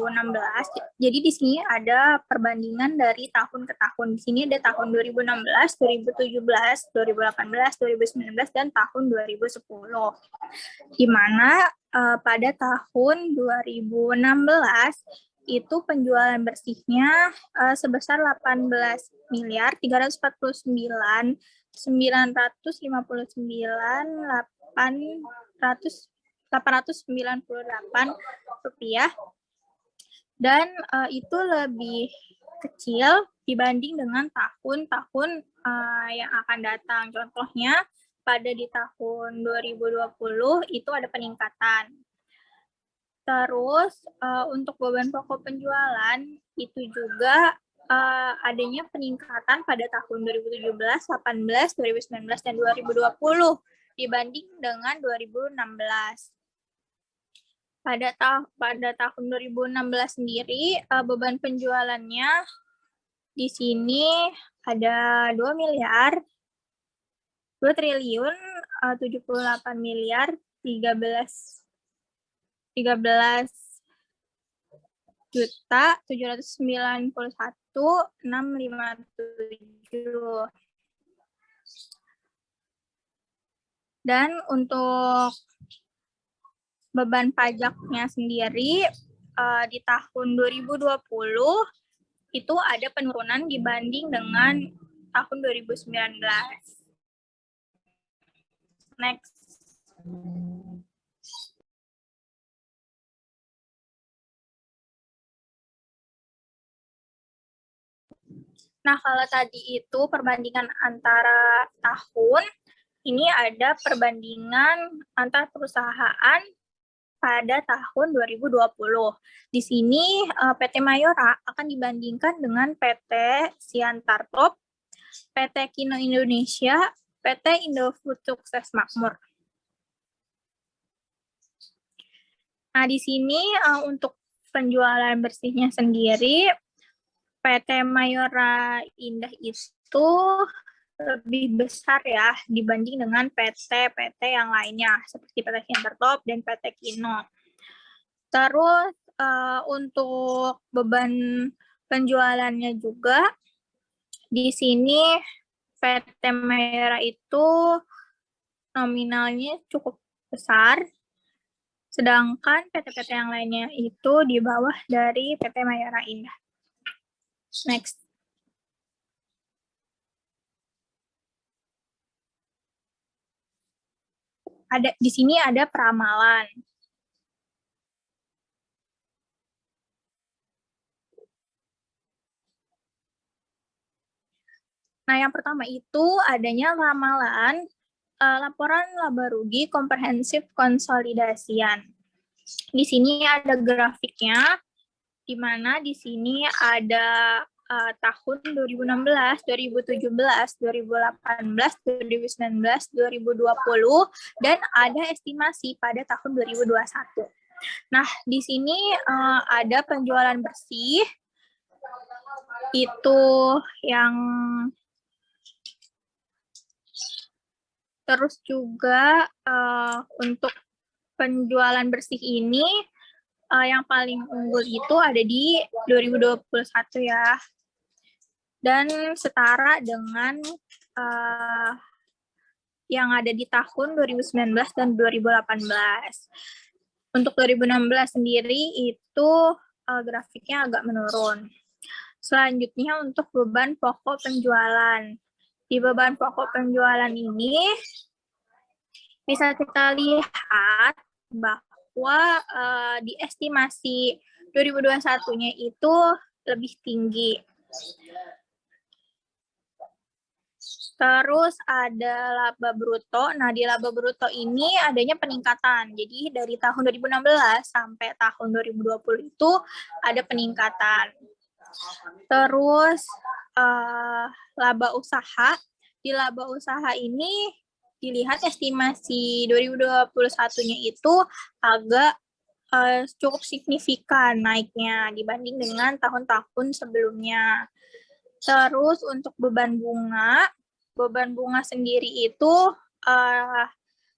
jadi di sini ada perbandingan dari tahun ke tahun. Di sini ada tahun 2016, 2017, 2018, 2019, dan tahun 2010. Di mana pada tahun 2016 itu penjualan bersihnya sebesar 18 miliar 349 898 rupiah, dan itu lebih kecil dibanding dengan tahun-tahun yang akan datang. Contohnya pada di tahun 2020 itu ada peningkatan. Terus untuk beban pokok penjualan itu juga adanya peningkatan pada tahun 2017, 18, 2019, dan 2020 dibanding dengan 2016. Pada tahun 2016 sendiri, beban penjualannya di sini ada 2 triliun 78 miliar 13 juta 791.657. Dan untuk beban pajaknya sendiri di tahun 2020 itu ada penurunan dibanding dengan tahun 2019. Next. Nah, kalau tadi itu perbandingan antara tahun, ini ada perbandingan antar perusahaan pada tahun 2020. Di sini PT Mayora akan dibandingkan dengan PT Siantar Top, PT Kino Indonesia, PT Indofood Sukses Makmur. Nah, di sini untuk penjualan bersihnya sendiri, PT Mayora Indah itu lebih besar ya dibanding dengan PT-PT yang lainnya seperti PT Siantar Top dan PT Kino. Terus untuk beban penjualannya juga di sini PT Mayora itu nominalnya cukup besar, sedangkan PT-PT yang lainnya itu di bawah dari PT Mayora Indah. Next. Di sini ada peramalan. Nah, yang pertama itu adanya ramalan laporan laba rugi komprehensif konsolidasian. Di sini ada grafiknya, di mana di sini ada tahun 2016, 2017, 2018, 2019, 2020, dan ada estimasi pada tahun 2021. Nah, di sini ada penjualan bersih, itu yang terus juga untuk penjualan bersih ini yang paling unggul itu ada di 2021 ya. Dan setara dengan yang ada di tahun 2019 dan 2018. Untuk 2016 sendiri itu grafiknya agak menurun. Selanjutnya untuk beban pokok penjualan. Di beban pokok penjualan ini bisa kita lihat bahwa di estimasi 2021-nya itu lebih tinggi. Terus ada laba bruto. Nah, di laba bruto ini adanya peningkatan. Jadi dari tahun 2016 sampai tahun 2020 itu ada peningkatan. Terus laba usaha. Di laba usaha ini dilihat estimasi 2021-nya itu agak cukup signifikan naiknya dibanding dengan tahun-tahun sebelumnya. Terus untuk beban bunga sendiri itu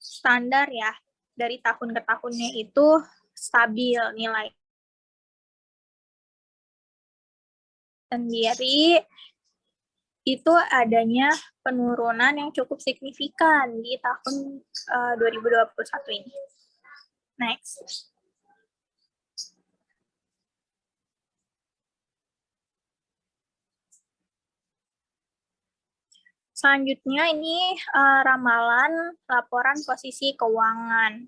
standar ya, dari tahun ke tahunnya itu stabil nilai sendiri. Itu adanya penurunan yang cukup signifikan di tahun 2021 ini. Next. Selanjutnya ini ramalan laporan posisi keuangan.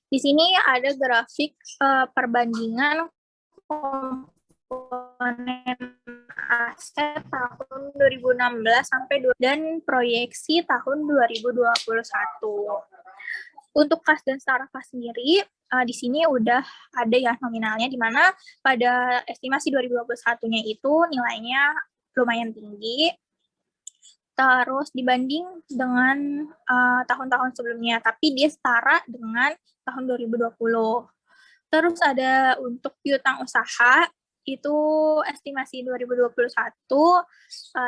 Di sini ada grafik perbandingan komponen aset tahun 2016 sampai dan proyeksi tahun 2021. Untuk kas dan setara kas sendiri, di sini udah ada ya nominalnya, di mana pada estimasi 2021-nya itu nilainya lumayan tinggi, terus dibanding dengan tahun-tahun sebelumnya, tapi dia setara dengan tahun 2020. Terus ada untuk piutang usaha, itu estimasi 2021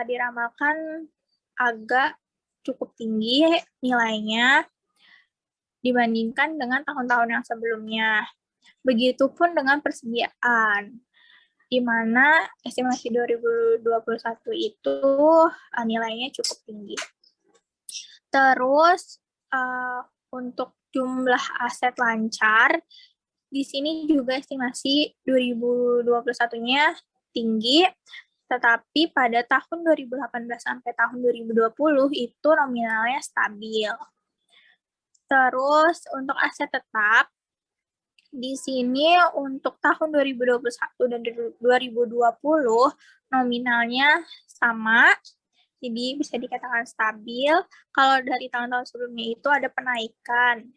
diramalkan agak cukup tinggi nilainya dibandingkan dengan tahun-tahun yang sebelumnya. Begitupun dengan persediaan, di mana estimasi 2021 itu nilainya cukup tinggi. Terus untuk jumlah aset lancar, di sini juga estimasi 2021-nya tinggi, tetapi pada tahun 2018 sampai tahun 2020 itu nominalnya stabil. Terus untuk aset tetap, di sini untuk tahun 2021 dan 2020 nominalnya sama, jadi bisa dikatakan stabil. Kalau dari tahun-tahun sebelumnya itu ada penaikan.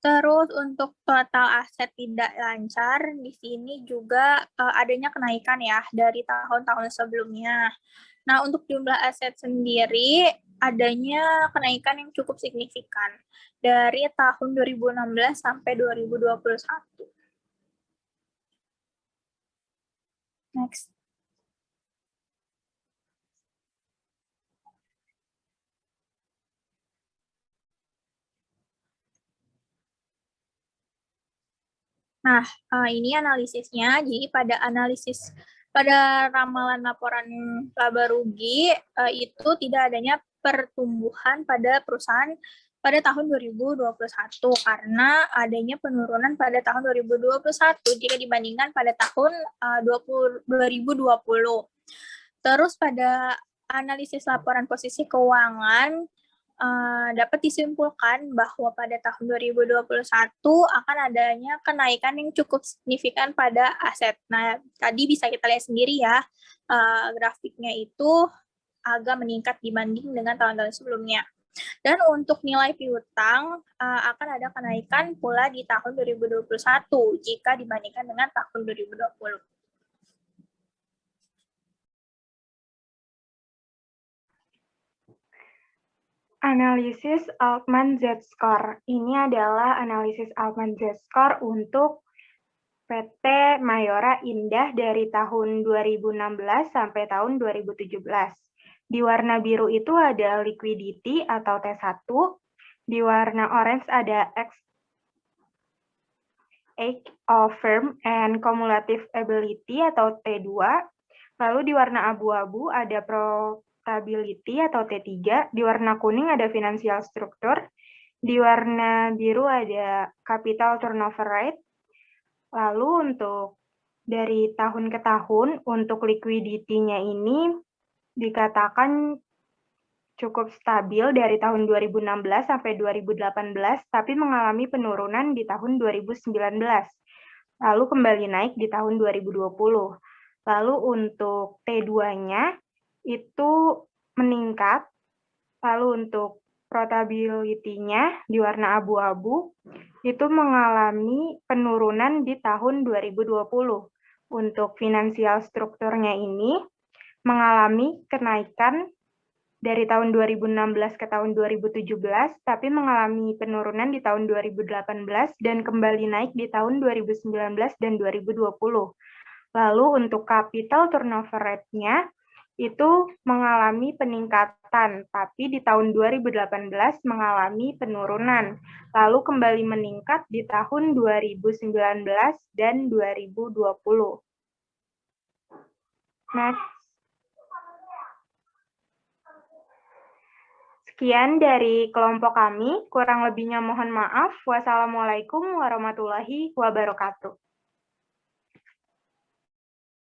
Terus untuk total aset tidak lancar, di sini juga adanya kenaikan ya dari tahun-tahun sebelumnya. Nah, untuk jumlah aset sendiri adanya kenaikan yang cukup signifikan dari tahun 2016 sampai 2021. Next. Nah, ini analisisnya. Jadi pada ramalan laporan laba rugi itu tidak adanya pertumbuhan pada perusahaan pada tahun 2021 karena adanya penurunan pada tahun 2021 jika dibandingkan pada tahun 2020. Terus pada analisis laporan posisi keuangan dapat disimpulkan bahwa pada tahun 2021 akan adanya kenaikan yang cukup signifikan pada aset. Nah, tadi bisa kita lihat sendiri ya, grafiknya itu agak meningkat dibanding dengan tahun-tahun sebelumnya. Dan untuk nilai piutang akan ada kenaikan pula di tahun 2021 jika dibandingkan dengan tahun 2020. Analisis Altman Z-Score. Ini adalah analisis Altman Z-Score untuk PT Mayora Indah dari tahun 2016 sampai tahun 2017. Di warna biru itu ada liquidity atau T1, di warna orange ada age of firm and cumulative ability atau T2, lalu di warna abu-abu ada profitability atau T3, di warna kuning ada financial structure, di warna biru ada capital turnover rate. Lalu untuk dari tahun ke tahun, untuk liquidity-nya ini dikatakan cukup stabil dari tahun 2016 sampai 2018, tapi mengalami penurunan di tahun 2019. Lalu kembali naik di tahun 2020. Lalu untuk T2-nya itu meningkat. Lalu untuk profitability-nya di warna abu-abu itu mengalami penurunan di tahun 2020. Untuk finansial strukturnya ini mengalami kenaikan dari tahun 2016 ke tahun 2017, tapi mengalami penurunan di tahun 2018 dan kembali naik di tahun 2019 dan 2020. Lalu untuk capital turnover rate-nya itu mengalami peningkatan, tapi di tahun 2018 mengalami penurunan, lalu kembali meningkat di tahun 2019 dan 2020. Next. Sekian dari kelompok kami, kurang lebihnya mohon maaf. Wassalamualaikum warahmatullahi wabarakatuh.